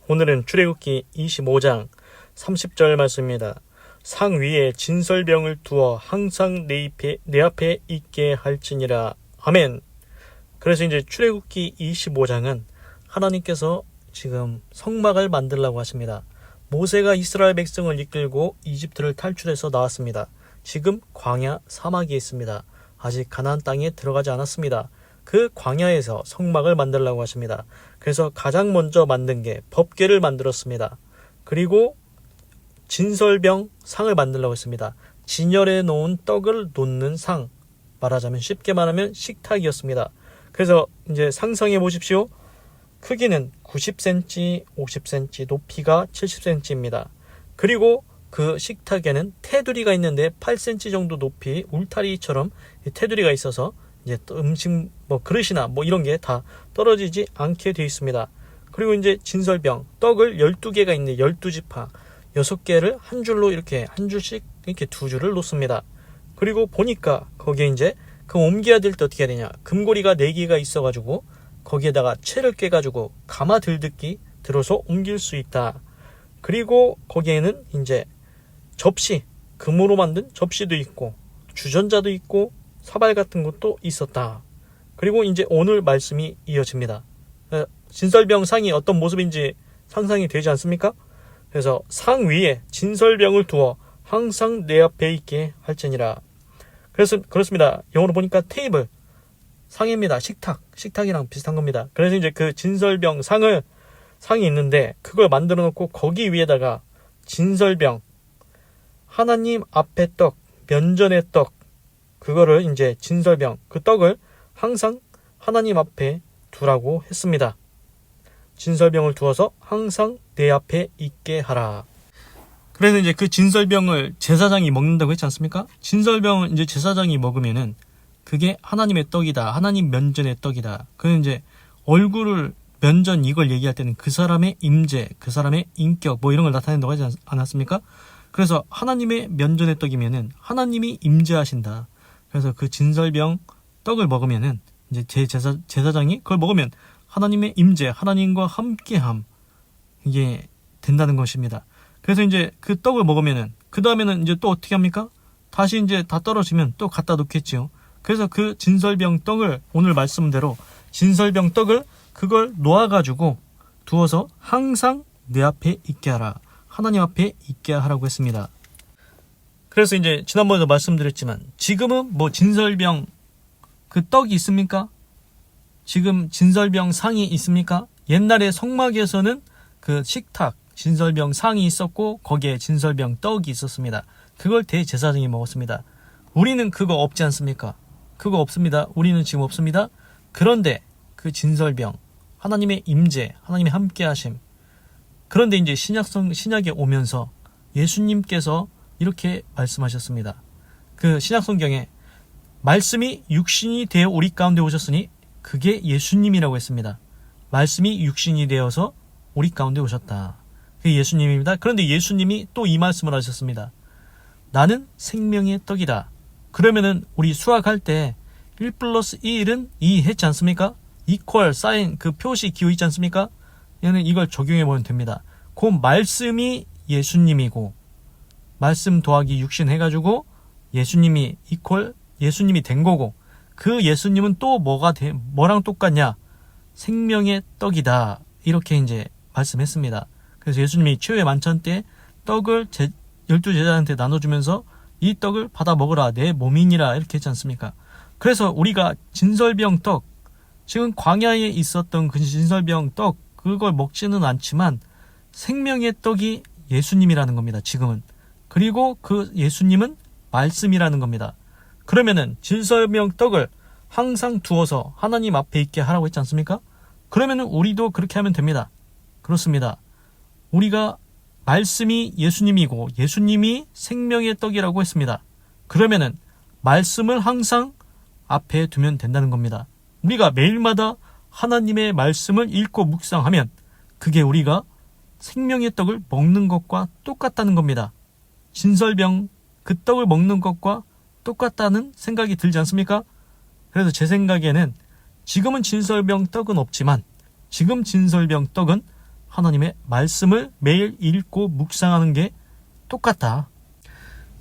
오늘은 출애굽기 25장 30절 말씀입니다. 상 위에 진설병을 두어 항상 내 앞에 있게 할지니라. 아멘. 그래서 이제 출애굽기 25장은 하나님께서 지금 성막을 만들라고 하십니다. 모세가 이스라엘 백성을 이끌고 이집트를 탈출해서 나왔습니다. 지금 광야 사막에 있습니다. 아직 가나안 땅에 들어가지 않았습니다. 그 광야에서 성막을 만들라고 하십니다. 그래서 가장 먼저 만든 게 법궤를 만들었습니다. 그리고 진설병 상을 만들라고 했습니다. 진열에 놓은 떡을 놓는 상, 말하자면 쉽게 말하면 식탁이었습니다. 그래서 이제 상상해 보십시오. 크기는 90cm, 50cm, 높이가 70cm입니다. 그리고 그 식탁에는 테두리가 있는데 8cm 정도 높이 울타리처럼 테두리가 있어서 이제 음식 그릇이나 이런 게 다 떨어지지 않게 되어 있습니다. 그리고 이제 진설병, 떡을 12개가 있는데 12지파 6개를 한 줄로 이렇게 한 줄씩 이렇게 두 줄을 놓습니다. 그리고 보니까 거기에 이제 그 옮겨야 될 때 어떻게 해야 되냐, 금고리가 4개가 있어가지고 거기에다가 채를 깨가지고 가마 들듣기 들어서 옮길 수 있다. 그리고 거기에는 이제 접시, 금으로 만든 접시도 있고 주전자도 있고 사발 같은 것도 있었다. 그리고 이제 오늘 말씀이 이어집니다. 진설병 상이 어떤 모습인지 상상이 되지 않습니까? 그래서 상 위에 진설병을 두어 항상 내 앞에 있게 할지니라. 그래서 그렇습니다. 영어로 보니까 테이블, 상입니다. 식탁이랑 비슷한 겁니다. 그래서 이제 그 진설병 상이 있는데 그걸 만들어 놓고 거기 위에다가 진설병, 하나님 앞에 떡, 면전의 떡, 그거를 이제 진설병, 그 떡을 항상 하나님 앞에 두라고 했습니다. 진설병을 두어서 항상 내 앞에 있게 하라. 그래서 이제 그 진설병을 제사장이 먹는다고 했지 않습니까? 진설병을 이제 제사장이 먹으면은 그게 하나님의 떡이다, 하나님 면전의 떡이다. 그는 이제 얼굴을 면전 이걸 얘기할 때는 그 사람의 임재, 그 사람의 인격 이런 걸 나타낸다고 하지 않았습니까? 그래서 하나님의 면전의 떡이면은 하나님이 임재하신다. 그래서 그 진설병 떡을 먹으면은 이제 제사장이 그걸 먹으면 하나님의 임재, 하나님과 함께함, 이게 된다는 것입니다. 그래서 이제 그 떡을 먹으면은 그 다음에는 이제 또 어떻게 합니까? 다시 이제 다 떨어지면 또 갖다 놓겠지요. 그래서 그 진설병 떡을 오늘 말씀대로 진설병 떡을 그걸 놓아가지고 두어서 항상 내 앞에 있게 하라. 하나님 앞에 있게 하라고 했습니다. 그래서 이제 지난번에도 말씀드렸지만 지금은 진설병 그 떡이 있습니까? 지금 진설병 상이 있습니까? 옛날에 성막에서는 그 식탁, 진설병 상이 있었고 거기에 진설병 떡이 있었습니다. 그걸 대제사장이 먹었습니다. 우리는 그거 없지 않습니까? 그거 없습니다. 우리는 지금 없습니다. 그런데 그 진설병, 하나님의 임재, 하나님의 함께하심. 그런데 이제 신약에 오면서 예수님께서 이렇게 말씀하셨습니다. 그 신약성경에 말씀이 육신이 되어 우리 가운데 오셨으니 그게 예수님이라고 했습니다. 말씀이 육신이 되어서 우리 가운데 오셨다. 그게 예수님입니다. 그런데 예수님이 또 이 말씀을 하셨습니다. 나는 생명의 떡이다. 그러면은 우리 수학할 때 1 플러스 1은 2 했지 않습니까? 이퀄, 사인, 그 표시 기호 있지 않습니까? 얘는 이걸 적용해 보면 됩니다. 그 말씀이 예수님이고 말씀 더하기 육신 해가지고 예수님이 이퀄 예수님이 된 거고 그 예수님은 또 뭐랑 똑같냐? 생명의 떡이다. 이렇게 이제 말씀했습니다. 그래서 예수님이 최후의 만찬 때 떡을 12제자한테 나눠주면서 이 떡을 받아 먹으라 내 몸이니라 이렇게 했지 않습니까? 그래서 우리가 진설병 떡, 지금 광야에 있었던 그 진설병 떡 그걸 먹지는 않지만 생명의 떡이 예수님이라는 겁니다. 지금은. 그리고 그 예수님은 말씀이라는 겁니다. 그러면은 진설병 떡을 항상 두어서 하나님 앞에 있게 하라고 했지 않습니까? 그러면은 우리도 그렇게 하면 됩니다. 그렇습니다. 우리가 말씀이 예수님이고 예수님이 생명의 떡이라고 했습니다. 그러면은 말씀을 항상 앞에 두면 된다는 겁니다. 우리가 매일마다 하나님의 말씀을 읽고 묵상하면 그게 우리가 생명의 떡을 먹는 것과 똑같다는 겁니다. 진설병 그 떡을 먹는 것과 똑같다는 생각이 들지 않습니까? 그래서 제 생각에는 지금은 진설병 떡은 없지만 지금 진설병 떡은 하나님의 말씀을 매일 읽고 묵상하는 게 똑같다.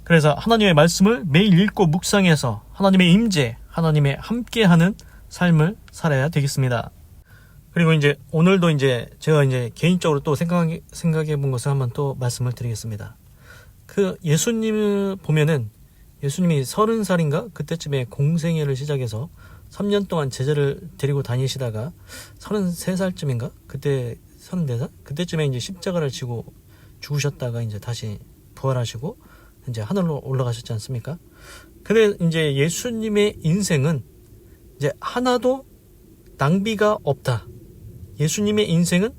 그래서 하나님의 말씀을 매일 읽고 묵상해서 하나님의 임재, 하나님의 함께하는 삶을 살아야 되겠습니다. 그리고 이제 오늘도 이제 제가 이제 개인적으로 또 생각해 본 것을 한번 또 말씀을 드리겠습니다. 그 예수님을 보면은 예수님이 30살인가 그때쯤에 공생애를 시작해서 3년 동안 제자를 데리고 다니시다가 33살쯤인가 그때 34살 그때쯤에 이제 십자가를 지고 죽으셨다가 이제 다시 부활하시고 이제 하늘로 올라가셨지 않습니까? 근데 이제 예수님의 인생은 이제 하나도 낭비가 없다. 예수님의 인생은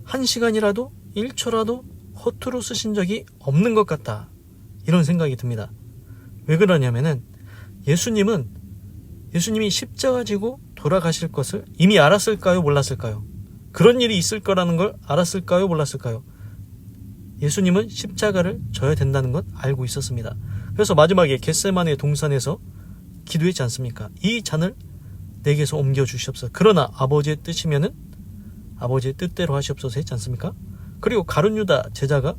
1시간이라도 1초라도 허투루 쓰신 적이 없는 것 같다. 이런 생각이 듭니다. 왜 그러냐면은 예수님이 십자가 지고 돌아가실 것을 이미 알았을까요? 몰랐을까요? 그런 일이 있을 거라는 걸 알았을까요? 몰랐을까요? 예수님은 십자가를 져야 된다는 것 알고 있었습니다. 그래서 마지막에 겟세마네 동산에서 기도했지 않습니까? 이 잔을 내게서 옮겨주시옵소서. 그러나 아버지의 뜻이면은 아버지의 뜻대로 하시옵소서 했지 않습니까? 그리고 가룟 유다 제자가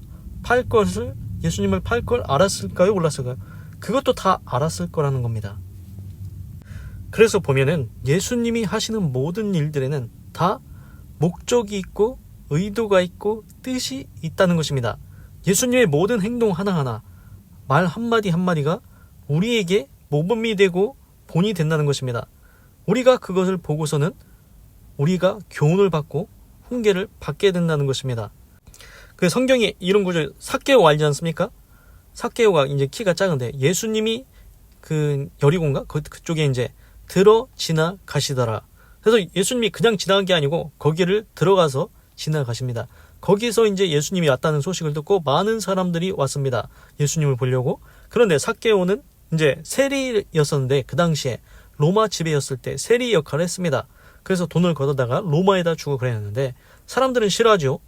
예수님을 팔 걸 알았을까요? 몰랐을까요? 그것도 다 알았을 거라는 겁니다. 그래서 보면은 예수님이 하시는 모든 일들에는 다 목적이 있고 의도가 있고 뜻이 있다는 것입니다. 예수님의 모든 행동 하나하나, 말 한마디 한마디가 우리에게 모범이 되고 본이 된다는 것입니다. 우리가 그것을 보고서는 우리가 교훈을 받고 훈계를 받게 된다는 것입니다. 그 성경에 이런 구절, 삭개오 알지 않습니까? 삭개오가 이제 키가 작은데 예수님이 그 여리고인가? 그쪽에 이제 지나가시더라. 그래서 예수님이 그냥 지나간 게 아니고 거기를 들어가서 지나가십니다. 거기서 이제 예수님이 왔다는 소식을 듣고 많은 사람들이 왔습니다. 예수님을 보려고. 그런데 삭개오는 이제 세리였었는데 그 당시에 로마 지배였을 때 세리 역할을 했습니다. 그래서 돈을 걷어다가 로마에다 주고 그랬는데 사람들은 싫어하죠.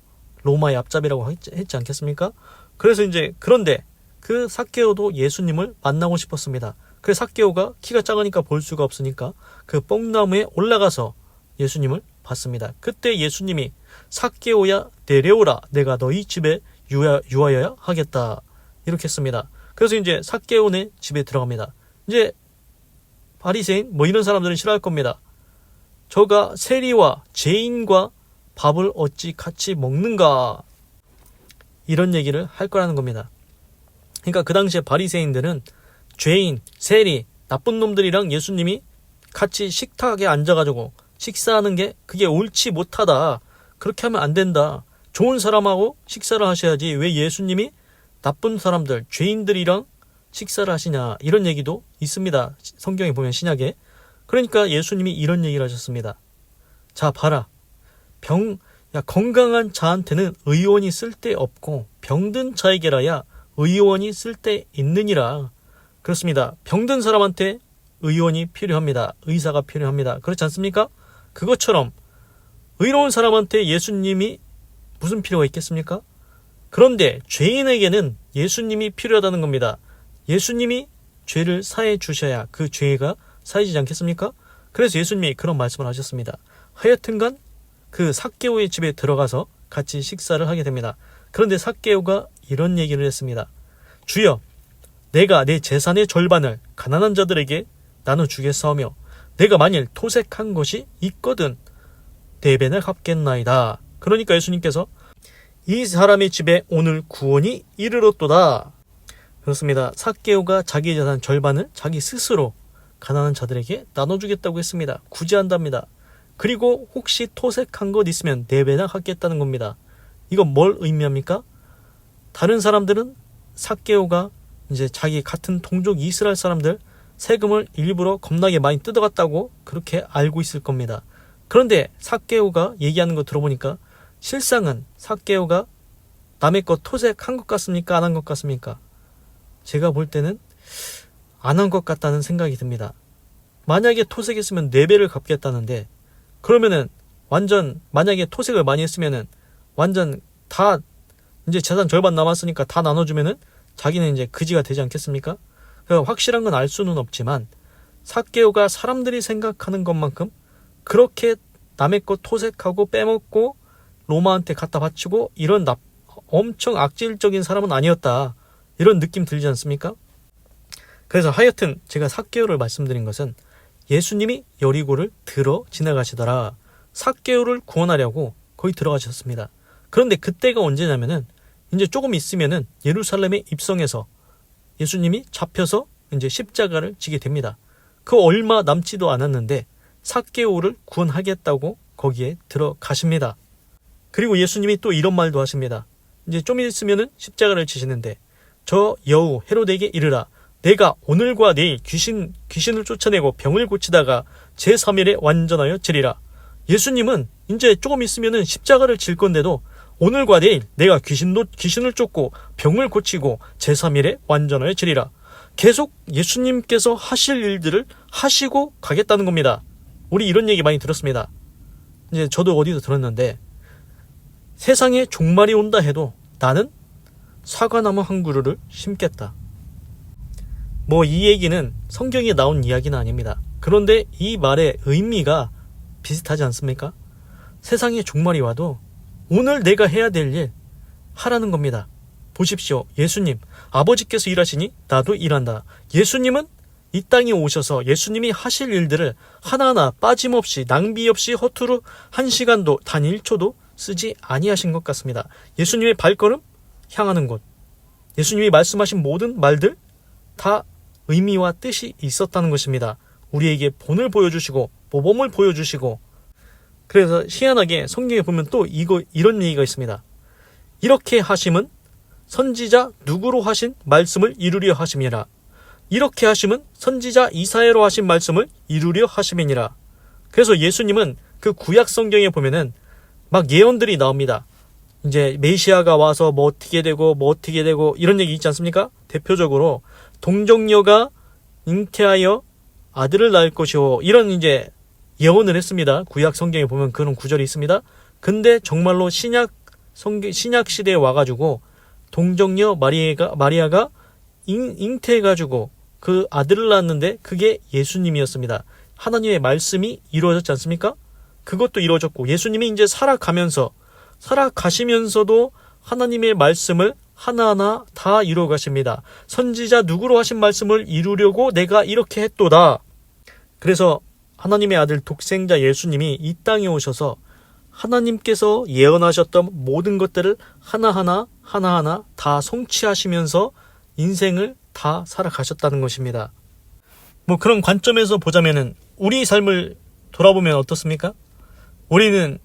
로마의 앞잡이라고 했지 않겠습니까? 그래서 이제 그런데 그 삭개오도 예수님을 만나고 싶었습니다. 그래서 삭개오가 키가 작으니까 볼 수가 없으니까 그 뽕나무에 올라가서 예수님을 봤습니다. 그때 예수님이 삭개오야 내려오라, 내가 너희 집에 유하여야 하겠다, 이렇게 했습니다. 그래서 이제 삭개오네 집에 들어갑니다. 이제 바리새인 이런 사람들은 싫어할 겁니다. 저가 세리와 죄인과 밥을 어찌 같이 먹는가, 이런 얘기를 할 거라는 겁니다. 그러니까 그 당시에 바리새인들은 죄인, 세리, 나쁜 놈들이랑 예수님이 같이 식탁에 앉아가지고 식사하는 게 그게 옳지 못하다, 그렇게 하면 안 된다, 좋은 사람하고 식사를 하셔야지 왜 예수님이 나쁜 사람들, 죄인들이랑 식사를 하시냐, 이런 얘기도 있습니다. 성경에 보면 신약에. 그러니까 예수님이 이런 얘기를 하셨습니다. 자 봐라, 건강한 자한테는 의원이 쓸데없고 병든 자에게라야 의원이 쓸데있느니라. 그렇습니다. 병든 사람한테 의원이 필요합니다. 의사가 필요합니다. 그렇지 않습니까? 그것처럼 의로운 사람한테 예수님이 무슨 필요가 있겠습니까? 그런데 죄인에게는 예수님이 필요하다는 겁니다. 예수님이 죄를 사해 주셔야 그 죄가 사해지지 않겠습니까? 그래서 예수님이 그런 말씀을 하셨습니다. 하여튼간 그 삭개오의 집에 들어가서 같이 식사를 하게 됩니다. 그런데 삭개오가 이런 얘기를 했습니다. 주여, 내가 내 재산의 절반을 가난한 자들에게 나눠주겠사오며 내가 만일 토색한 것이 있거든 4배나 갚겠나이다. 그러니까 예수님께서 이 사람의 집에 오늘 구원이 이르렀도다. 그렇습니다. 삭개오가 자기 재산 절반을 자기 스스로 가난한 자들에게 나눠주겠다고 했습니다. 구제한답니다. 그리고 혹시 토색한 것 있으면 4배나 갚겠다는 겁니다. 이건 뭘 의미합니까? 다른 사람들은 삭개오가 이제 자기 같은 동족 이스라엘 사람들 세금을 일부러 겁나게 많이 뜯어갔다고 그렇게 알고 있을 겁니다. 그런데 삭개오가 얘기하는 거 들어보니까 실상은 삭개오가 남의 것 토색한 것 같습니까? 안 한 것 같습니까? 제가 볼 때는 안 한 것 같다는 생각이 듭니다. 만약에 토색했으면 4배를 갚겠다는데 그러면은 만약에 토색을 많이 했으면은 완전 다 이제 재산 절반 남았으니까 다 나눠주면은 자기는 이제 그지가 되지 않겠습니까? 확실한 건 알 수는 없지만 삭개오가 사람들이 생각하는 것만큼 그렇게 남의 것 토색하고 빼먹고 로마한테 갖다 바치고 이런 엄청 악질적인 사람은 아니었다. 이런 느낌 들지 않습니까? 그래서 하여튼 제가 삭개오를 말씀드린 것은 예수님이 여리고를 들어 지나가시더라. 삭개오를 구원하려고 거기 들어가셨습니다. 그런데 그때가 언제냐면은 이제 조금 있으면은 예루살렘에 입성해서 예수님이 잡혀서 이제 십자가를 지게 됩니다. 그 얼마 남지도 않았는데 삭개오를 구원하겠다고 거기에 들어가십니다. 그리고 예수님이 또 이런 말도 하십니다. 이제 좀 있으면은 십자가를 지시는데 저 여우 헤로데에게 이르라. 내가 오늘과 내일 귀신을 쫓아내고 병을 고치다가 제3일에 완전하여 지리라. 예수님은 이제 조금 있으면은 십자가를 질 건데도 오늘과 내일 내가 귀신을 쫓고 병을 고치고 제3일에 완전하여 지리라. 계속 예수님께서 하실 일들을 하시고 가겠다는 겁니다. 우리 이런 얘기 많이 들었습니다. 이제 저도 어디서 들었는데 세상에 종말이 온다 해도 나는 사과나무 한 그루를 심겠다. 뭐 이 얘기는 성경에 나온 이야기는 아닙니다. 그런데 이 말의 의미가 비슷하지 않습니까? 세상에 종말이 와도 오늘 내가 해야 될 일 하라는 겁니다. 보십시오. 예수님, 아버지께서 일하시니 나도 일한다. 예수님은 이 땅에 오셔서 예수님이 하실 일들을 하나하나 빠짐없이 낭비 없이 허투루 1시간도 단 1초도 쓰지 아니하신 것 같습니다. 예수님의 발걸음 향하는 곳, 예수님이 말씀하신 모든 말들 다 의미와 뜻이 있었다는 것입니다. 우리에게 본을 보여주시고 모범을 보여주시고. 그래서 희한하게 성경에 보면 또 이런 얘기가 있습니다. 이렇게 하심은 선지자 누구로 하신 말씀을 이루려 하심이라. 이렇게 하심은 선지자 이사야로 하신 말씀을 이루려 하심이니라. 그래서 예수님은 그 구약 성경에 보면은 막 예언들이 나옵니다. 이제 메시아가 와서 뭐 어떻게 되고 이런 얘기 있지 않습니까? 대표적으로 동정녀가 잉태하여 아들을 낳을 것이오. 이런 이제 예언을 했습니다. 구약 성경에 보면 그런 구절이 있습니다. 근데 정말로 신약 시대에 와가지고 동정녀 마리아가 잉태해가지고 그 아들을 낳았는데 그게 예수님이었습니다. 하나님의 말씀이 이루어졌지 않습니까? 그것도 이루어졌고 예수님이 이제 살아가시면서도 하나님의 말씀을 하나하나 다 이루어 가십니다. 선지자 누구로 하신 말씀을 이루려고 내가 이렇게 했도다. 그래서 하나님의 아들 독생자 예수님이 이 땅에 오셔서 하나님께서 예언하셨던 모든 것들을 하나하나 다 성취하시면서 인생을 다 살아가셨다는 것입니다. 뭐 그런 관점에서 보자면은 우리 삶을 돌아보면 어떻습니까? 우리는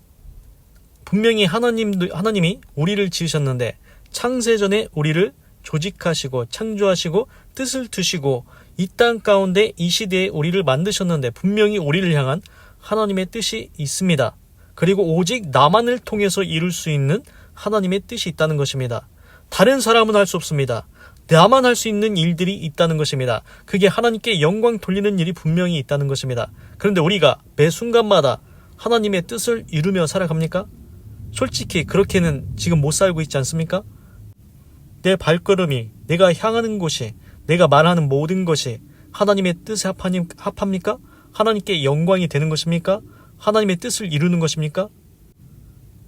분명히 하나님이 우리를 지으셨는데 창세전에 우리를 조직하시고 창조하시고 뜻을 두시고 이 땅 가운데 이 시대에 우리를 만드셨는데 분명히 우리를 향한 하나님의 뜻이 있습니다. 그리고 오직 나만을 통해서 이룰 수 있는 하나님의 뜻이 있다는 것입니다. 다른 사람은 할 수 없습니다. 나만 할 수 있는 일들이 있다는 것입니다. 그게 하나님께 영광 돌리는 일이 분명히 있다는 것입니다. 그런데 우리가 매 순간마다 하나님의 뜻을 이루며 살아갑니까? 솔직히 그렇게는 지금 못 살고 있지 않습니까? 내 발걸음이, 내가 향하는 곳이, 내가 말하는 모든 것이 하나님의 뜻에 합합니까? 하나님께 영광이 되는 것입니까? 하나님의 뜻을 이루는 것입니까?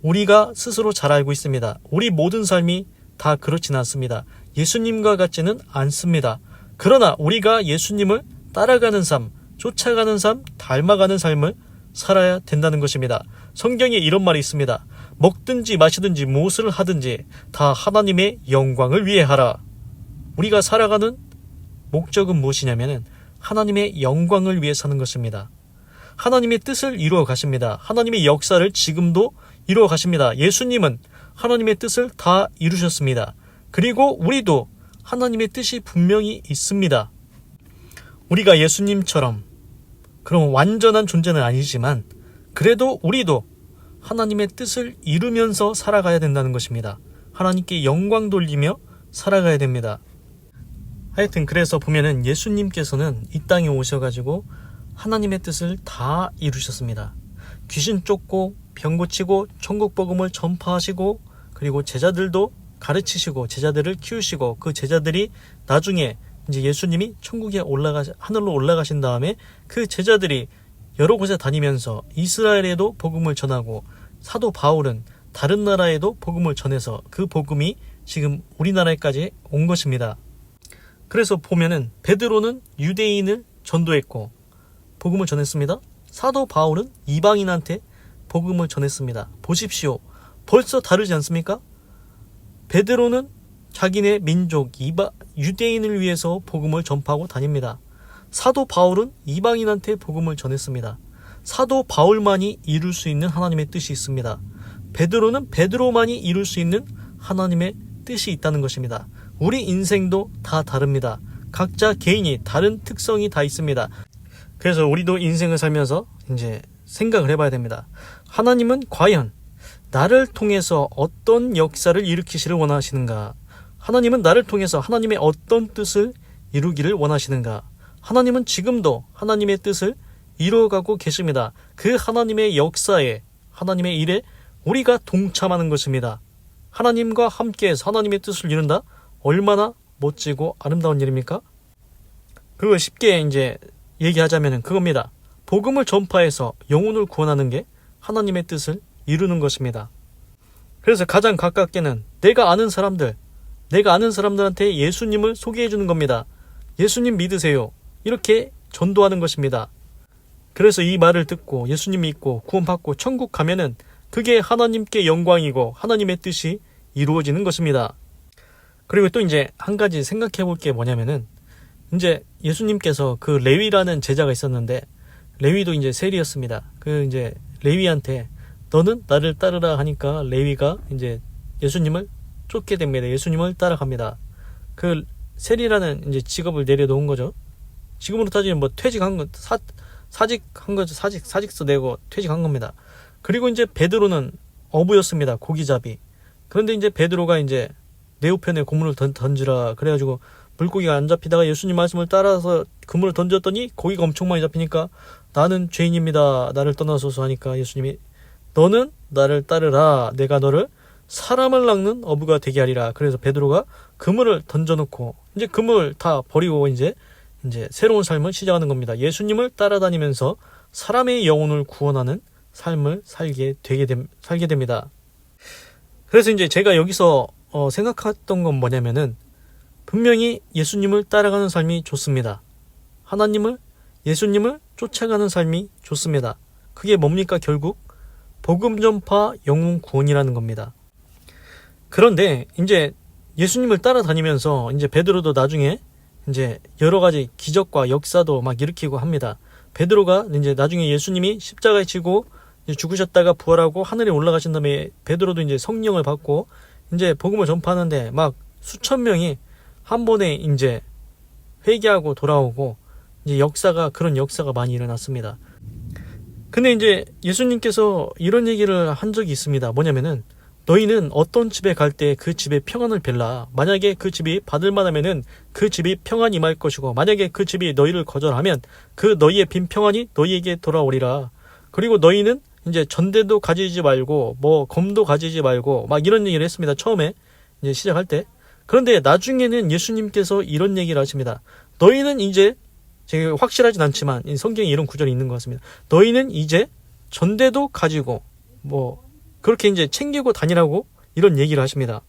우리가 스스로 잘 알고 있습니다. 우리 모든 삶이 다 그렇지는 않습니다. 예수님과 같지는 않습니다. 그러나 우리가 예수님을 따라가는 삶, 쫓아가는 삶, 닮아가는 삶을 살아야 된다는 것입니다. 성경에 이런 말이 있습니다. 먹든지 마시든지 무엇을 하든지 다 하나님의 영광을 위해 하라. 우리가 살아가는 목적은 무엇이냐면은 하나님의 영광을 위해 사는 것입니다. 하나님의 뜻을 이루어 가십니다. 하나님의 역사를 지금도 이루어 가십니다. 예수님은 하나님의 뜻을 다 이루셨습니다. 그리고 우리도 하나님의 뜻이 분명히 있습니다. 우리가 예수님처럼 그런 완전한 존재는 아니지만 그래도 우리도 하나님의 뜻을 이루면서 살아가야 된다는 것입니다. 하나님께 영광 돌리며 살아가야 됩니다. 하여튼 그래서 보면은 예수님께서는 이 땅에 오셔가지고 하나님의 뜻을 다 이루셨습니다. 귀신 쫓고 병 고치고 천국 복음을 전파하시고 그리고 제자들도 가르치시고 제자들을 키우시고 그 제자들이 나중에 이제 예수님이 천국에 하늘로 올라가신 다음에 그 제자들이 여러 곳에 다니면서 이스라엘에도 복음을 전하고 사도 바울은 다른 나라에도 복음을 전해서 그 복음이 지금 우리나라에까지 온 것입니다. 그래서 보면은 베드로는 유대인을 전도했고 복음을 전했습니다. 사도 바울은 이방인한테 복음을 전했습니다. 보십시오. 벌써 다르지 않습니까? 베드로는 자기네 민족 유대인을 위해서 복음을 전파하고 다닙니다. 사도 바울은 이방인한테 복음을 전했습니다. 사도 바울만이 이룰 수 있는 하나님의 뜻이 있습니다. 베드로는 베드로만이 이룰 수 있는 하나님의 뜻이 있다는 것입니다. 우리 인생도 다 다릅니다. 각자 개인이 다른 특성이 다 있습니다. 그래서 우리도 인생을 살면서 이제 생각을 해봐야 됩니다. 하나님은 과연 나를 통해서 어떤 역사를 일으키시를 원하시는가? 하나님은 나를 통해서 하나님의 어떤 뜻을 이루기를 원하시는가? 하나님은 지금도 하나님의 뜻을 이루어가고 계십니다. 그 하나님의 역사에, 하나님의 일에 우리가 동참하는 것입니다. 하나님과 함께해서 하나님의 뜻을 이룬다? 얼마나 멋지고 아름다운 일입니까? 그걸 쉽게 이제 얘기하자면 그겁니다. 복음을 전파해서 영혼을 구원하는 게 하나님의 뜻을 이루는 것입니다. 그래서 가장 가깝게는 내가 아는 사람들한테 예수님을 소개해 주는 겁니다. 예수님 믿으세요. 이렇게 전도하는 것입니다. 그래서 이 말을 듣고 예수님 믿고 구원받고 천국 가면은 그게 하나님께 영광이고 하나님의 뜻이 이루어지는 것입니다. 그리고 또 이제 한 가지 생각해 볼 게 뭐냐면은 이제 예수님께서 그 레위라는 제자가 있었는데 레위도 이제 세리였습니다. 그 이제 레위한테 너는 나를 따르라 하니까 레위가 이제 예수님을 쫓게 됩니다. 예수님을 따라갑니다. 그 세리라는 이제 직업을 내려놓은 거죠. 지금으로 따지면 뭐 퇴직한 거, 사직한 거죠. 사직서 내고 퇴직한 겁니다. 그리고 이제 베드로는 어부였습니다. 고기잡이. 그런데 이제 베드로가 이제 내 우편에 고문을 던지라 그래가지고 물고기가 안 잡히다가 예수님 말씀을 따라서 그물을 던졌더니 고기가 엄청 많이 잡히니까 나는 죄인입니다. 나를 떠나소서 하니까 예수님이 너는 나를 따르라. 내가 너를 사람을 낚는 어부가 되게 하리라. 그래서 베드로가 그물을 던져놓고 이제 그물 다 버리고 이제 새로운 삶을 시작하는 겁니다. 예수님을 따라다니면서 사람의 영혼을 구원하는 삶을 살게 됩니다. 그래서 이제 제가 여기서 생각했던 건 뭐냐면은 분명히 예수님을 따라가는 삶이 좋습니다. 예수님을 쫓아가는 삶이 좋습니다. 그게 뭡니까? 결국 복음 전파 영혼 구원이라는 겁니다. 그런데 이제 예수님을 따라다니면서 이제 베드로도 나중에 이제 여러 가지 기적과 역사도 막 일으키고 합니다. 베드로가 이제 나중에 예수님이 십자가에 지고 죽으셨다가 부활하고 하늘에 올라가신 다음에 베드로도 이제 성령을 받고 이제 복음을 전파하는데 막 수천 명이 한 번에 이제 회개하고 돌아오고 이제 그런 역사가 많이 일어났습니다. 근데 이제 예수님께서 이런 얘기를 한 적이 있습니다. 뭐냐면은 너희는 어떤 집에 갈 때 그 집에 평안을 빌라. 만약에 그 집이 받을 만하면은 그 집이 평안이 임할 것이고 만약에 그 집이 너희를 거절하면 그 너희의 빈 평안이 너희에게 돌아오리라. 그리고 너희는 이제 전대도 가지지 말고 뭐 검도 가지지 말고 막 이런 얘기를 했습니다. 처음에 이제 시작할 때. 그런데 나중에는 예수님께서 이런 얘기를 하십니다. 너희는 이제 제가 확실하진 않지만 성경에 이런 구절이 있는 것 같습니다. 너희는 이제 전대도 가지고 뭐 그렇게 이제 챙기고 다니라고 이런 얘기를 하십니다.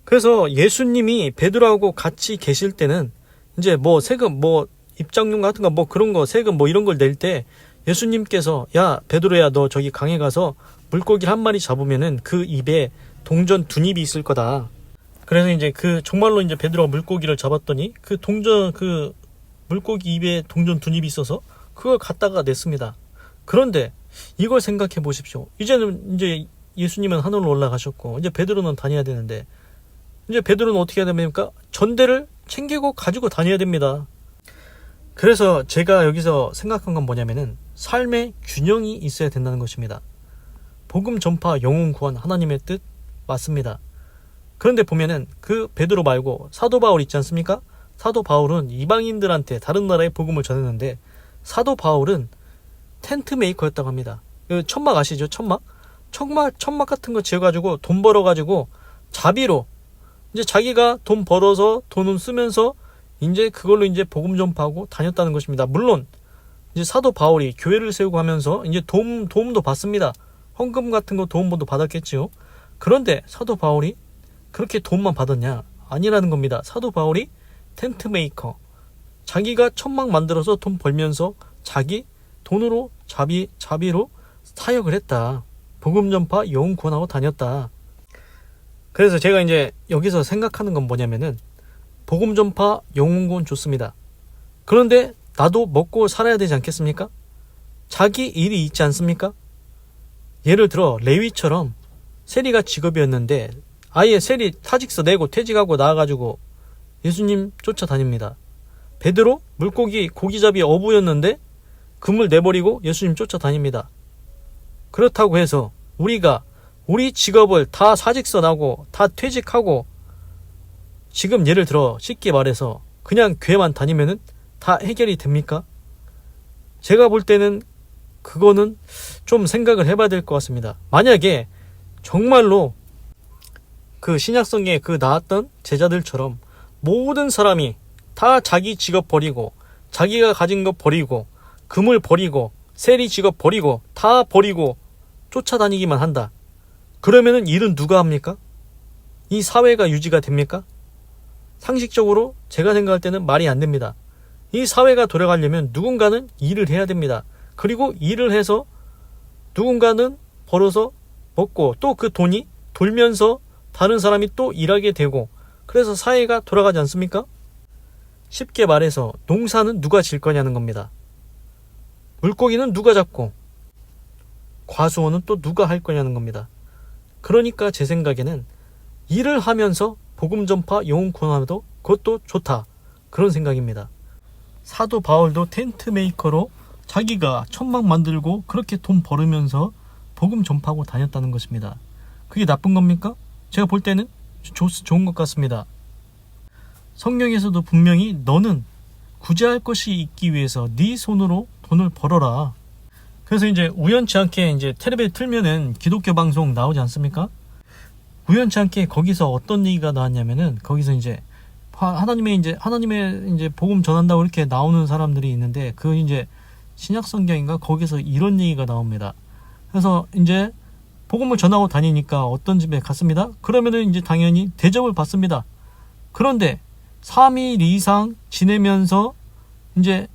그래서 예수님이 베드로하고 같이 계실 때는 이제 뭐 세금 뭐 입장료 같은 거 뭐 그런 거 세금 뭐 이런 걸 낼 때 예수님께서 야 베드로야 너 저기 강에 가서 물고기를 한 마리 잡으면은 그 입에 동전 두 입이 있을 거다. 그래서 이제 정말로 이제 베드로가 물고기를 잡았더니 그 물고기 입에 동전 두 입이 있어서 그걸 갖다가 냈습니다. 그런데 이걸 생각해 보십시오. 이제는 이제 예수님은 하늘로 올라가셨고 이제 베드로는 다녀야 되는데 이제 베드로는 어떻게 해야 됩니까? 전대를 챙기고 가지고 다녀야 됩니다. 그래서 제가 여기서 생각한 건 뭐냐면은 삶의 균형이 있어야 된다는 것입니다. 복음 전파, 영혼 구원, 하나님의 뜻 맞습니다. 그런데 보면은 그 베드로 말고 사도 바울 있지 않습니까? 사도 바울은 이방인들한테 다른 나라의 복음을 전했는데 사도 바울은 텐트 메이커였다고 합니다. 그 천막 아시죠? 천막 같은 거 지어가지고 돈 벌어가지고 자비로 이제 자기가 돈 벌어서 돈을 쓰면서 이제 그걸로 이제 복음 전파하고 다녔다는 것입니다. 물론 이제 사도 바울이 교회를 세우고 하면서 이제 도움도 받습니다. 헌금 같은 거 도움도 받았겠지요. 그런데 사도 바울이 그렇게 돈만 받았냐? 아니라는 겁니다. 사도 바울이 텐트 메이커, 자기가 천막 만들어서 돈 벌면서 자기 돈으로 자비로 사역을 했다. 복음 전파 영혼 구원하고 다녔다. 그래서 제가 이제 여기서 생각하는 건 뭐냐면은 복음 전파 영혼 구원 좋습니다. 그런데 나도 먹고 살아야 되지 않겠습니까? 자기 일이 있지 않습니까? 예를 들어 레위처럼 세리가 직업이었는데 아예 세리 사직서 내고 퇴직하고 나와가지고 예수님 쫓아다닙니다. 베드로 물고기 고기잡이 어부였는데 그물 내버리고 예수님 쫓아다닙니다. 그렇다고 해서 우리가 우리 직업을 다 사직서 나고 다 퇴직하고 지금 예를 들어 쉽게 말해서 그냥 교회만 다니면은 다 해결이 됩니까? 제가 볼 때는 그거는 좀 생각을 해봐야 될 것 같습니다. 만약에 정말로 그 신약성에 그 나왔던 제자들처럼 모든 사람이 다 자기 직업 버리고 자기가 가진 것 버리고 금을 버리고 세리 직업 버리고 다 버리고 쫓아다니기만 한다. 그러면은 일은 누가 합니까? 이 사회가 유지가 됩니까? 상식적으로 제가 생각할 때는 말이 안 됩니다. 이 사회가 돌아가려면 누군가는 일을 해야 됩니다. 그리고 일을 해서 누군가는 벌어서 먹고 또 그 돈이 돌면서 다른 사람이 또 일하게 되고 그래서 사회가 돌아가지 않습니까? 쉽게 말해서 농사는 누가 질 거냐는 겁니다. 물고기는 누가 잡고 과수원은 또 누가 할 거냐는 겁니다. 그러니까 제 생각에는 일을 하면서 복음 전파 영혼 구원하도 그것도 좋다. 그런 생각입니다. 사도 바울도 텐트 메이커로 자기가 천막 만들고 그렇게 돈 벌으면서 복음 전파하고 다녔다는 것입니다. 그게 나쁜 겁니까? 제가 볼 때는 좋은 것 같습니다. 성경에서도 분명히 너는 구제할 것이 있기 위해서 네 손으로 돈을 벌어라. 그래서 이제 우연치 않게 이제 텔레비에 틀면은 기독교 방송 나오지 않습니까? 우연치 않게 거기서 어떤 얘기가 나왔냐면은 거기서 이제 하나님의 이제 복음 전한다고 이렇게 나오는 사람들이 있는데 그 이제 신약 성경인가 거기서 이런 얘기가 나옵니다. 그래서 이제 복음을 전하고 다니니까 어떤 집에 갔습니다. 그러면은 이제 당연히 대접을 받습니다. 그런데 3일 이상 지내면서 이제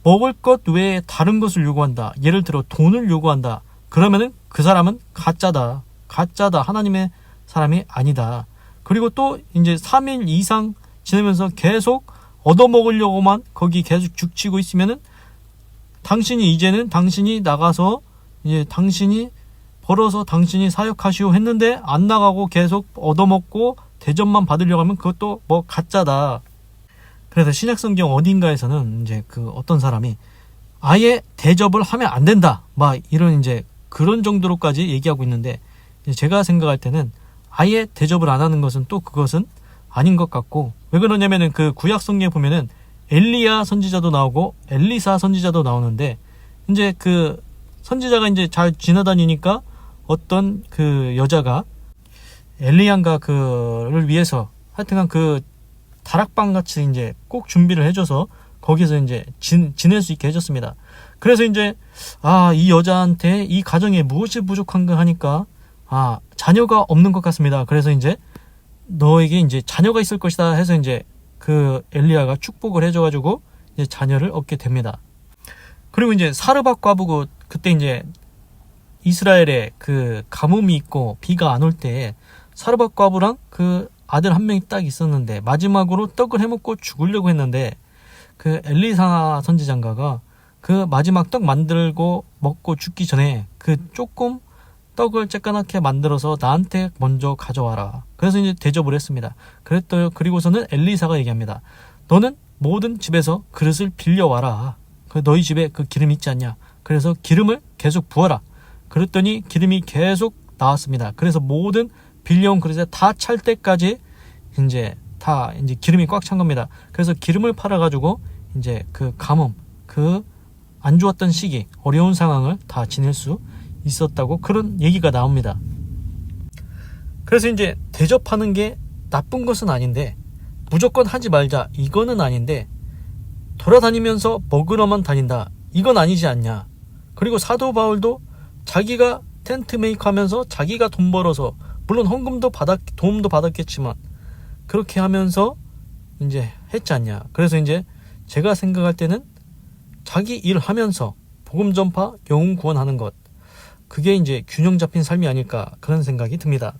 먹을 것 외에 다른 것을 요구한다. 예를 들어 돈을 요구한다. 그러면은 그 사람은 가짜다. 하나님의 사람이 아니다. 그리고 또 이제 3일 이상 지내면서 계속 얻어먹으려고만 거기 계속 죽치고 있으면은 당신이 나가서 이제 당신이 벌어서 당신이 사역하시오 했는데 안 나가고 계속 얻어먹고 대접만 받으려고 하면 그것도 뭐 가짜다. 그래서 신약성경 어딘가에서는 이제 그 어떤 사람이 아예 대접을 하면 안 된다. 막 이런 이제 그런 정도로까지 얘기하고 있는데 제가 생각할 때는 아예 대접을 안 하는 것은 또 그것은 아닌 것 같고 왜 그러냐면은 그 구약 성경에 보면은 엘리야 선지자도 나오고 엘리사 선지자도 나오는데 이제 그 선지자가 이제 잘 지나다니니까 어떤 그 여자가 엘리야가 그를 위해서 하여튼간 그 다락방 같이 이제 꼭 준비를 해줘서 거기서 이제 지낼 수 있게 해줬습니다. 그래서 이제 이 여자한테 이 가정에 무엇이 부족한가 하니까 자녀가 없는 것 같습니다. 그래서 이제 너에게 이제 자녀가 있을 것이다 해서 이제 그 엘리야가 축복을 해줘가지고 이제 자녀를 얻게 됩니다. 그리고 이제 사르밧 과부고 그때 이제 이스라엘에 그 가뭄이 있고 비가 안 올 때 사르밧 과부랑 그 아들 한 명이 딱 있었는데 마지막으로 떡을 해먹고 죽으려고 했는데 그 엘리사 선지자가 그 마지막 떡 만들고 먹고 죽기 전에 그 조금 떡을 쬐까맣게 만들어서 나한테 먼저 가져와라. 그래서 이제 대접을 했습니다. 그리고서는 엘리사가 얘기합니다. 너는 모든 집에서 그릇을 빌려와라. 너희 집에 그 기름 있지 않냐? 그래서 기름을 계속 부어라. 그랬더니 기름이 계속 나왔습니다. 그래서 모든 빌려온 그릇에 다 찰 때까지 이제 다 이제 기름이 꽉 찬 겁니다. 그래서 기름을 팔아가지고 이제 그 가뭄, 그 안 좋았던 시기, 어려운 상황을 다 지낼 수 있었다고 그런 얘기가 나옵니다. 그래서 이제 대접하는 게 나쁜 것은 아닌데 무조건 하지 말자 이거는 아닌데 돌아다니면서 먹으러만 다닌다 이건 아니지 않냐. 그리고 사도 바울도 자기가 텐트 메이커 하면서 자기가 돈 벌어서 물론 도움도 받았겠지만 그렇게 하면서 이제 했지 않냐. 그래서 이제 제가 생각할 때는 자기 일 하면서 복음 전파, 영혼 구원하는 것, 그게 이제 균형 잡힌 삶이 아닐까 그런 생각이 듭니다.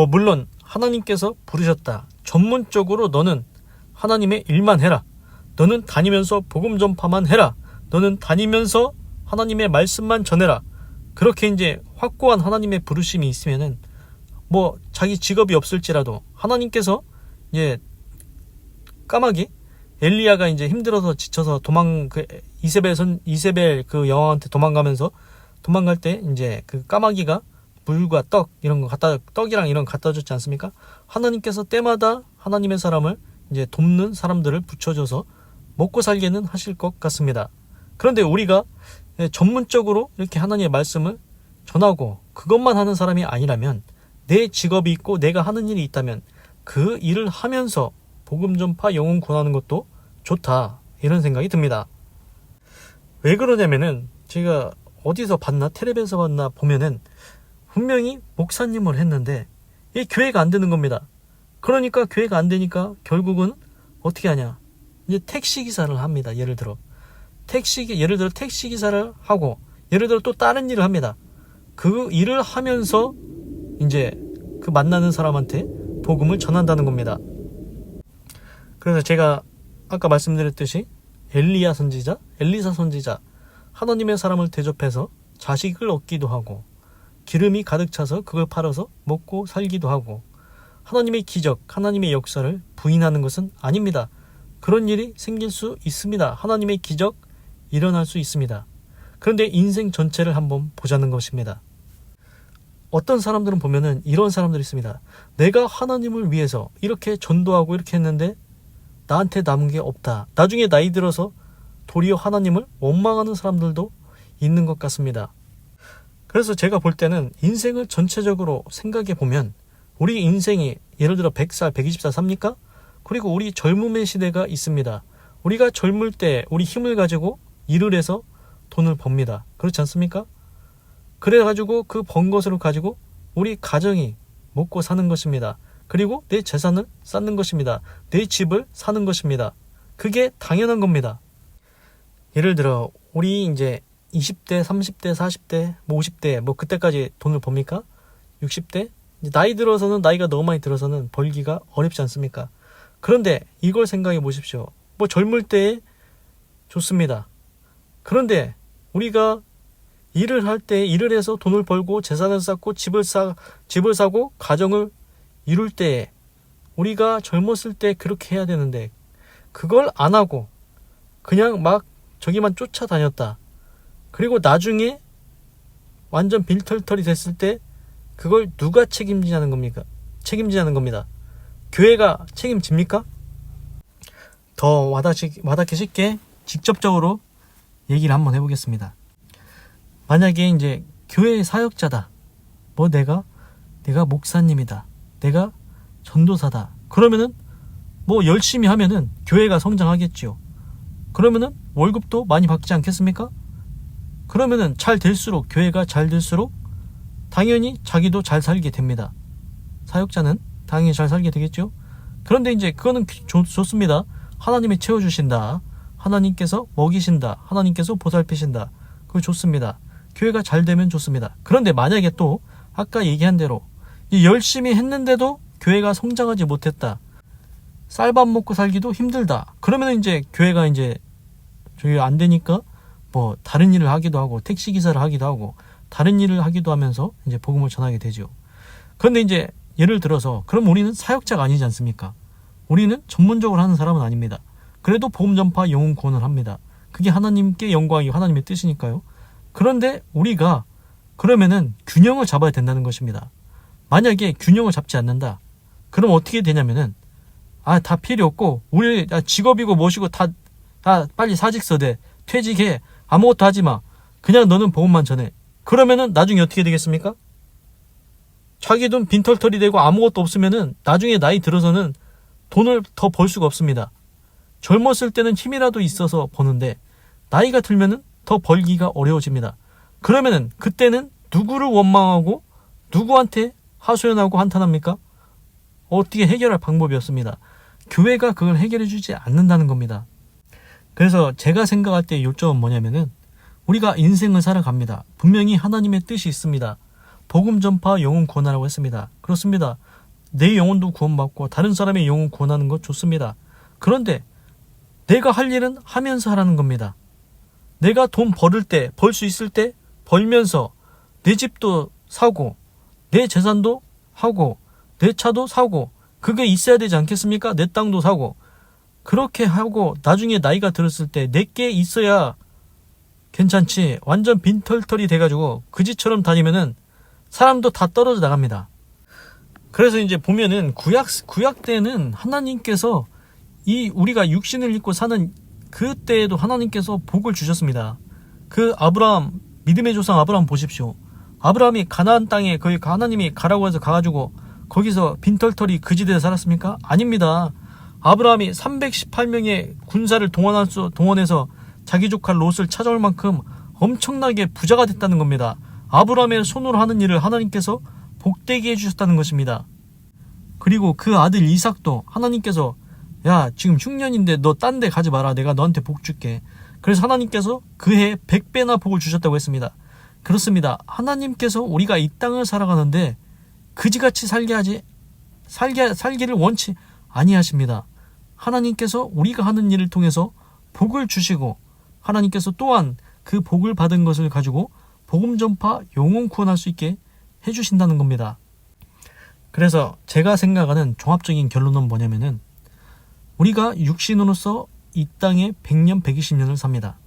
물론 하나님께서 부르셨다. 전문적으로 너는 하나님의 일만 해라. 너는 다니면서 복음 전파만 해라. 너는 다니면서 하나님의 말씀만 전해라. 그렇게 이제 확고한 하나님의 부르심이 있으면은 자기 직업이 없을지라도 하나님께서 이제 까마귀 엘리야가 이제 힘들어서 지쳐서 이세벨 그 여왕한테 도망갈 때 이제 그 까마귀가 물과 떡이랑 이런 거 갖다 줬지 않습니까? 하나님께서 때마다 하나님의 사람을 이제 돕는 사람들을 붙여줘서 먹고 살게는 하실 것 같습니다. 그런데 우리가 전문적으로 이렇게 하나님의 말씀을 전하고 그것만 하는 사람이 아니라면, 내 직업이 있고 내가 하는 일이 있다면 그 일을 하면서 복음 전파, 영혼 구원하는 것도 좋다, 이런 생각이 듭니다. 왜 그러냐면은 제가 어디서 봤나, 텔레비에서 봤나 보면은 분명히 목사님을 했는데 이 교회가 안 되는 겁니다. 그러니까 교회가 안 되니까 결국은 어떻게 하냐, 이제 택시기사를 합니다. 예를 들어 택시기사를 하고, 예를 들어 또 다른 일을 합니다. 그 일을 하면서 이제 그 만나는 사람한테 복음을 전한다는 겁니다. 그래서 제가 아까 말씀드렸듯이 엘리사 선지자, 하나님의 사람을 대접해서 자식을 얻기도 하고, 기름이 가득 차서 그걸 팔아서 먹고 살기도 하고, 하나님의 기적, 하나님의 역사를 부인하는 것은 아닙니다. 그런 일이 생길 수 있습니다. 하나님의 기적 일어날 수 있습니다. 그런데 인생 전체를 한번 보자는 것입니다. 어떤 사람들은 보면은 이런 사람들이 있습니다. 내가 하나님을 위해서 이렇게 전도하고 이렇게 했는데 나한테 남은 게 없다. 나중에 나이 들어서 도리어 하나님을 원망하는 사람들도 있는 것 같습니다. 그래서 제가 볼 때는 인생을 전체적으로 생각해 보면, 우리 인생이 예를 들어 100살, 120살 삽니까? 그리고 우리 젊음의 시대가 있습니다. 우리가 젊을 때 우리 힘을 가지고 일을 해서 돈을 법니다. 그렇지 않습니까? 그래가지고 그 번 것으로 가지고 우리 가정이 먹고 사는 것입니다. 그리고 내 재산을 쌓는 것입니다. 내 집을 사는 것입니다. 그게 당연한 겁니다. 예를 들어 우리 이제 20대, 30대, 40대, 50대 그때까지 돈을 법니까? 60대? 나이 들어서는, 나이가 너무 많이 들어서는 벌기가 어렵지 않습니까? 그런데 이걸 생각해 보십시오. 젊을 때 좋습니다. 그런데 우리가 일을 할 때, 일을 해서 돈을 벌고 재산을 쌓고 집을 사고 가정을 이룰 때, 우리가 젊었을 때 그렇게 해야 되는데 그걸 안 하고 그냥 막 저기만 쫓아다녔다. 그리고 나중에 완전 빈털털이 됐을 때 그걸 누가 책임지냐는 겁니다. 교회가 책임집니까? 더 와닿기 쉽게 직접적으로 얘기를 한번 해보겠습니다. 만약에 이제 교회의 사역자다. 내가 목사님이다. 내가 전도사다. 그러면은 열심히 하면은 교회가 성장하겠지요. 그러면은 월급도 많이 받지 않겠습니까? 그러면은 교회가 잘 될수록 당연히 자기도 잘 살게 됩니다. 사역자는 당연히 잘 살게 되겠죠. 그런데 이제 그거는 좋습니다. 하나님이 채워주신다. 하나님께서 먹이신다. 하나님께서 보살피신다. 그거 좋습니다. 교회가 잘 되면 좋습니다. 그런데 만약에 또 아까 얘기한 대로 열심히 했는데도 교회가 성장하지 못했다. 쌀밥 먹고 살기도 힘들다. 그러면 이제 교회가 이제 저기 안 되니까 다른 일을 하기도 하고, 택시기사를 하기도 하고, 다른 일을 하기도 하면서 이제 복음을 전하게 되죠. 그런데 이제 예를 들어서 그럼 우리는 사역자가 아니지 않습니까? 우리는 전문적으로 하는 사람은 아닙니다. 그래도 복음 전파, 영혼 구원을 합니다. 그게 하나님께 영광이고 하나님의 뜻이니까요. 그런데 우리가 그러면은 균형을 잡아야 된다는 것입니다. 만약에 균형을 잡지 않는다. 그럼 어떻게 되냐면은 다 필요 없고 우리 직업이고 뭐시고 다 빨리 사직서대, 퇴직해, 아무것도 하지 마. 그냥 너는 복음만 전해. 그러면은 나중에 어떻게 되겠습니까? 자기 돈 빈털털이 되고 아무것도 없으면은 나중에 나이 들어서는 돈을 더 벌 수가 없습니다. 젊었을 때는 힘이라도 있어서 버는데 나이가 들면은 더 벌기가 어려워집니다. 그러면은 그때는 누구를 원망하고 누구한테 하소연하고 한탄합니까? 어떻게 해결할 방법이 없습니다. 교회가 그걸 해결해 주지 않는다는 겁니다. 그래서 제가 생각할 때 요점은 뭐냐면은 우리가 인생을 살아갑니다. 분명히 하나님의 뜻이 있습니다. 복음 전파, 영혼 구원하라고 했습니다. 그렇습니다. 내 영혼도 구원받고 다른 사람의 영혼 구원하는 것 좋습니다. 그런데 내가 할 일은 하면서 하라는 겁니다. 내가 돈 벌 수 있을 때 벌면서 내 집도 사고 내 재산도 하고 내 차도 사고 그게 있어야 되지 않겠습니까? 내 땅도 사고 그렇게 하고 나중에 나이가 들었을 때 내게 있어야 괜찮지. 완전 빈털털이 돼가지고 그지처럼 다니면은 사람도 다 떨어져 나갑니다. 그래서 이제 보면은 구약 때는 하나님께서 이 우리가 육신을 입고 사는 그때에도 하나님께서 복을 주셨습니다. 그 아브라함, 믿음의 조상 아브라함 보십시오. 아브라함이 가나안 땅에 거기 하나님이 가라고 해서 가가지고 거기서 빈털털이 그지대에 살았습니까? 아닙니다. 아브라함이 318명의 군사를 동원해서 자기 조카 롯을 찾아올 만큼 엄청나게 부자가 됐다는 겁니다. 아브라함의 손으로 하는 일을 하나님께서 복되게 해주셨다는 것입니다. 그리고 그 아들 이삭도 하나님께서 야 지금 흉년인데 너 딴 데 가지 마라. 내가 너한테 복 줄게. 그래서 하나님께서 그해 100배나 복을 주셨다고 했습니다. 그렇습니다. 하나님께서 우리가 이 땅을 살아가는데 그지같이 살기를 원치 아니하십니다. 하나님께서 우리가 하는 일을 통해서 복을 주시고 하나님께서 또한 그 복을 받은 것을 가지고 복음 전파, 영혼 구원할 수 있게 해주신다는 겁니다. 그래서 제가 생각하는 종합적인 결론은 뭐냐면은 우리가 육신으로서 이 땅에 100년, 120년을 삽니다.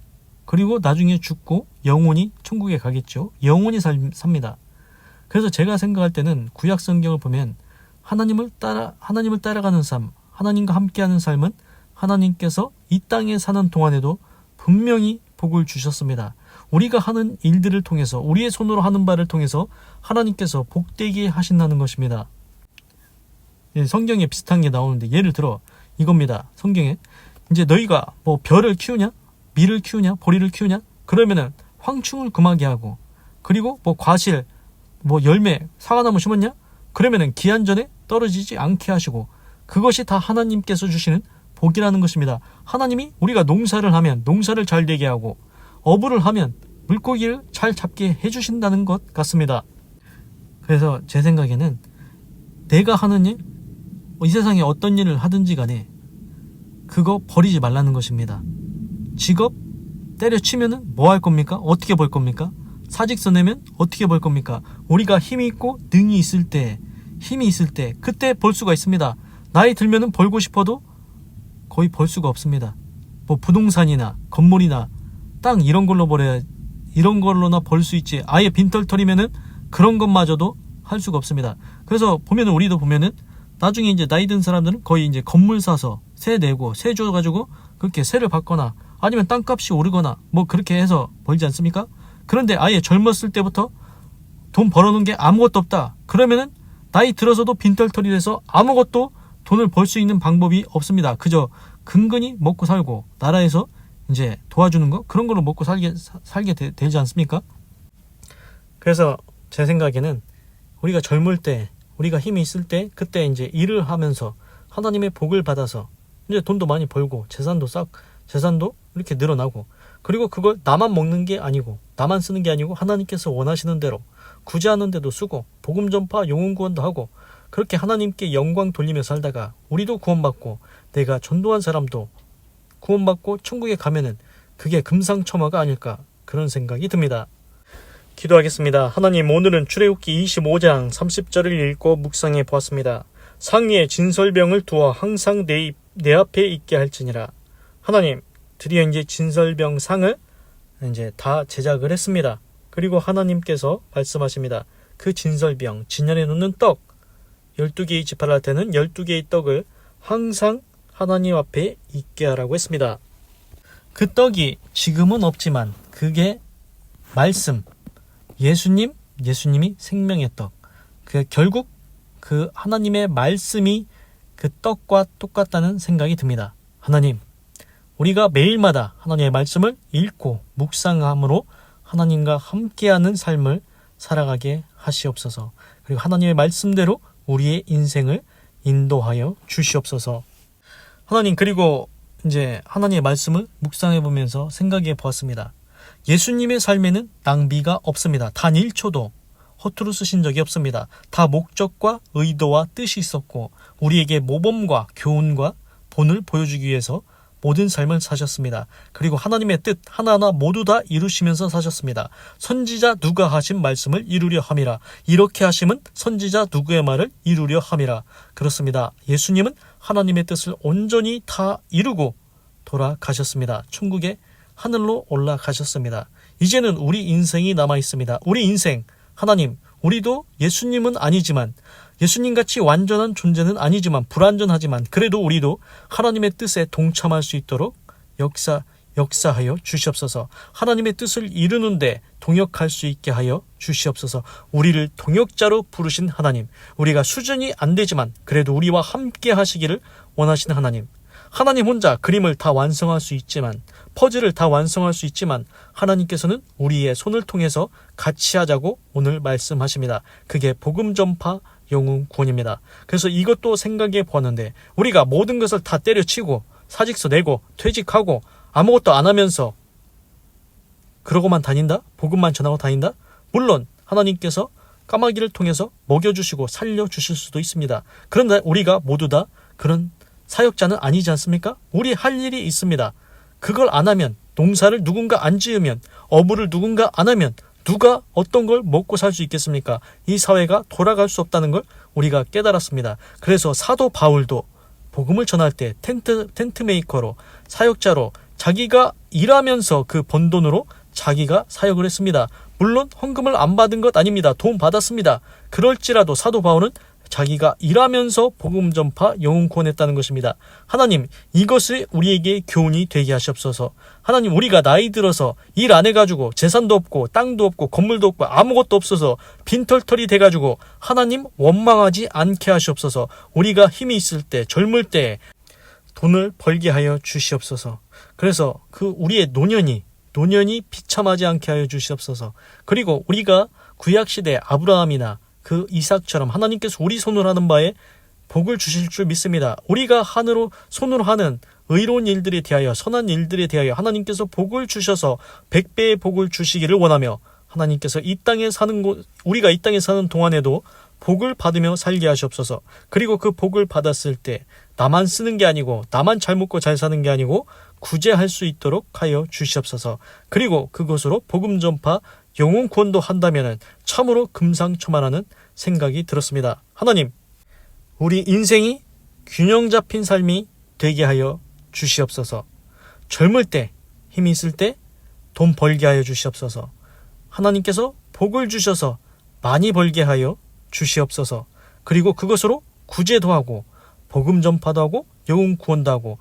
그리고 나중에 죽고 영혼이 천국에 가겠죠. 영혼이 삽니다. 그래서 제가 생각할 때는 구약 성경을 보면 하나님을 따라가는 삶, 하나님과 함께하는 삶은 하나님께서 이 땅에 사는 동안에도 분명히 복을 주셨습니다. 우리가 하는 일들을 통해서 우리의 손으로 하는 바를 통해서 하나님께서 복되게 하신다는 것입니다. 성경에 비슷한 게 나오는데 예를 들어 이겁니다. 성경에 이제 너희가 뭐 별을 키우냐, 밀을 키우냐, 보리를 키우냐, 그러면은 황충을 금하게 하고 그리고 뭐 과실, 뭐 열매, 사과나무 심었냐, 그러면은 기한 전에 떨어지지 않게 하시고 그것이 다 하나님께서 주시는 복이라는 것입니다. 하나님이 우리가 농사를 하면 농사를 잘 되게 하고 어부를 하면 물고기를 잘 잡게 해주신다는 것 같습니다. 그래서 제 생각에는 내가 하는 일, 이 세상에 어떤 일을 하든지 간에 그거 버리지 말라는 것입니다. 직업 때려치면은 뭐 할 겁니까? 어떻게 벌 겁니까? 사직서 내면 어떻게 벌 겁니까? 우리가 힘이 있고 능이 있을 때, 힘이 있을 때 그때 벌 수가 있습니다. 나이 들면은 벌고 싶어도 거의 벌 수가 없습니다. 뭐 부동산이나 건물이나 땅 이런 걸로나 벌 수 있지. 아예 빈털터리면은 그런 것마저도 할 수가 없습니다. 그래서 보면은 우리도 보면은 나중에 이제 나이 든 사람들은 거의 이제 건물 사서 세 내고 세 줘가지고 그렇게 세를 받거나 아니면 땅값이 오르거나 뭐 그렇게 해서 벌지 않습니까? 그런데 아예 젊었을 때부터 돈 벌어놓은 게 아무것도 없다. 그러면은 나이 들어서도 빈털터리를 해서 아무것도 돈을 벌 수 있는 방법이 없습니다. 그저 근근히 먹고 살고 나라에서 이제 도와주는 거 그런 걸로 먹고 살게 되지 않습니까? 그래서 제 생각에는 우리가 젊을 때 우리가 힘이 있을 때 그때 이제 일을 하면서 하나님의 복을 받아서 이제 돈도 많이 벌고 재산도 이렇게 늘어나고 그리고 그걸 나만 먹는 게 아니고 나만 쓰는 게 아니고 하나님께서 원하시는 대로 구제하는 데도 쓰고 복음 전파 영혼 구원도 하고 그렇게 하나님께 영광 돌리며 살다가 우리도 구원받고 내가 전도한 사람도 구원받고 천국에 가면은 그게 금상첨화가 아닐까 그런 생각이 듭니다. 기도하겠습니다. 하나님, 오늘은 출애굽기 25장 30절을 읽고 묵상해 보았습니다. 상위에 진설병을 두어 항상 내 앞에 있게 할지니라. 하나님, 드디어 이제 진설병 상을 이제 다 제작을 했습니다. 그리고 하나님께서 말씀하십니다. 그 진설병, 진열해 놓는 떡, 12개의 지파를 때는 12개의 떡을 항상 하나님 앞에 있게 하라고 했습니다. 그 떡이 지금은 없지만 그게 말씀, 예수님이 생명의 떡. 결국 그 하나님의 말씀이 그 떡과 똑같다는 생각이 듭니다. 하나님, 우리가 매일마다 하나님의 말씀을 읽고 묵상함으로 하나님과 함께하는 삶을 살아가게 하시옵소서. 그리고 하나님의 말씀대로 우리의 인생을 인도하여 주시옵소서. 하나님, 그리고 이제 하나님의 말씀을 묵상해 보면서 생각해 보았습니다. 예수님의 삶에는 낭비가 없습니다. 단 1초도 허투루 쓰신 적이 없습니다. 다 목적과 의도와 뜻이 있었고 우리에게 모범과 교훈과 본을 보여주기 위해서 모든 삶을 사셨습니다. 그리고 하나님의 뜻 하나하나 모두 다 이루시면서 사셨습니다. 선지자 누가 하신 말씀을 이루려 함이라. 이렇게 하심은 선지자 누구의 말을 이루려 함이라. 그렇습니다. 예수님은 하나님의 뜻을 온전히 다 이루고 돌아가셨습니다. 천국에 하늘로 올라가셨습니다. 이제는 우리 인생이 남아 있습니다. 우리 인생, 하나님, 우리도 예수님은 아니지만, 예수님같이 완전한 존재는 아니지만, 불완전하지만, 그래도 우리도 하나님의 뜻에 동참할 수 있도록 역사하여 주시옵소서. 하나님의 뜻을 이루는데 동역할 수 있게 하여 주시옵소서. 우리를 동역자로 부르신 하나님, 우리가 수준이 안 되지만 그래도 우리와 함께 하시기를 원하시는 하나님, 하나님 혼자 그림을 다 완성할 수 있지만, 퍼즐을 다 완성할 수 있지만 하나님께서는 우리의 손을 통해서 같이 하자고 오늘 말씀하십니다. 그게 복음 전파 영웅 구원입니다. 그래서 이것도 생각해 보았는데, 우리가 모든 것을 다 때려치고 사직서 내고 퇴직하고 아무것도 안 하면서 그러고만 다닌다? 복음만 전하고 다닌다? 물론 하나님께서 까마귀를 통해서 먹여주시고 살려주실 수도 있습니다. 그런데 우리가 모두 다 그런 사역자는 아니지 않습니까? 우리 할 일이 있습니다. 그걸 안 하면, 농사를 누군가 안 지으면, 어부를 누군가 안 하면 누가 어떤 걸 먹고 살 수 있겠습니까? 이 사회가 돌아갈 수 없다는 걸 우리가 깨달았습니다. 그래서 사도 바울도 복음을 전할 때 텐트 메이커로, 사역자로 자기가 일하면서 그 번 돈으로 자기가 사역을 했습니다. 물론 헌금을 안 받은 것 아닙니다. 돈 받았습니다. 그럴지라도 사도 바울은 자기가 일하면서 복음 전파 영혼 구원했다는 것입니다. 하나님, 이것이 우리에게 교훈이 되게 하시옵소서. 하나님, 우리가 나이 들어서 일 안 해가지고 재산도 없고 땅도 없고 건물도 없고 아무것도 없어서 빈털털이 돼가지고 하나님 원망하지 않게 하시옵소서. 우리가 힘이 있을 때, 젊을 때 돈을 벌게 하여 주시옵소서. 그래서 그 우리의 노년이 비참하지 않게 하여 주시옵소서. 그리고 우리가 구약시대 아브라함이나 그 이삭처럼 하나님께서 우리 손으로 하는 바에 복을 주실 줄 믿습니다. 우리가 손으로 하는 의로운 일들에 대하여, 선한 일들에 대하여 하나님께서 복을 주셔서 100배의 복을 주시기를 원하며, 하나님께서 우리가 이 땅에 사는 동안에도 복을 받으며 살게 하시옵소서. 그리고 그 복을 받았을 때 나만 쓰는 게 아니고, 나만 잘 먹고 잘 사는 게 아니고 구제할 수 있도록 하여 주시옵소서. 그리고 그것으로 복음 전파 영혼 구원도 한다면 참으로 금상첨화라는 생각이 들었습니다. 하나님, 우리 인생이 균형 잡힌 삶이 되게 하여 주시옵소서. 젊을 때, 힘이 있을 때 돈 벌게 하여 주시옵소서. 하나님께서 복을 주셔서 많이 벌게 하여 주시옵소서. 그리고 그것으로 구제도 하고 복음 전파도 하고 영혼 구원도 하고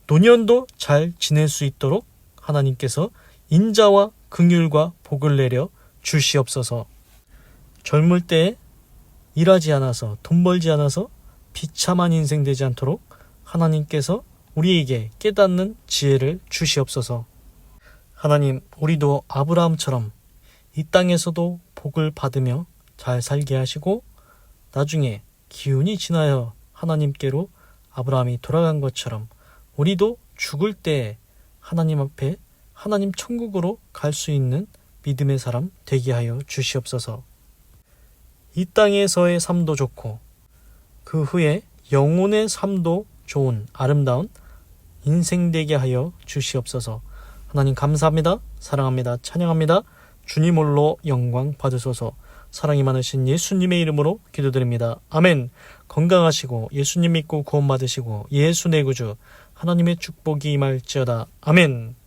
노년도 잘 지낼 수 있도록 하나님께서 인자와 긍휼과 복을 내려 주시옵소서. 젊을 때 일하지 않아서, 돈 벌지 않아서 비참한 인생 되지 않도록 하나님께서 우리에게 깨닫는 지혜를 주시옵소서. 하나님, 우리도 아브라함처럼 이 땅에서도 복을 받으며 잘 살게 하시고, 나중에 기운이 지나여 하나님께로 아브라함이 돌아간 것처럼 우리도 죽을 때 하나님 앞에, 하나님 천국으로 갈 수 있는 믿음의 사람 되게 하여 주시옵소서. 이 땅에서의 삶도 좋고 그 후에 영혼의 삶도 좋은 아름다운 인생 되게 하여 주시옵소서. 하나님 감사합니다. 사랑합니다. 찬양합니다. 주님 홀로 영광 받으소서. 사랑이 많으신 예수님의 이름으로 기도드립니다. 아멘. 건강하시고 예수님 믿고 구원 받으시고 예수 내 구주 하나님의 축복이 임할지어다. 아멘.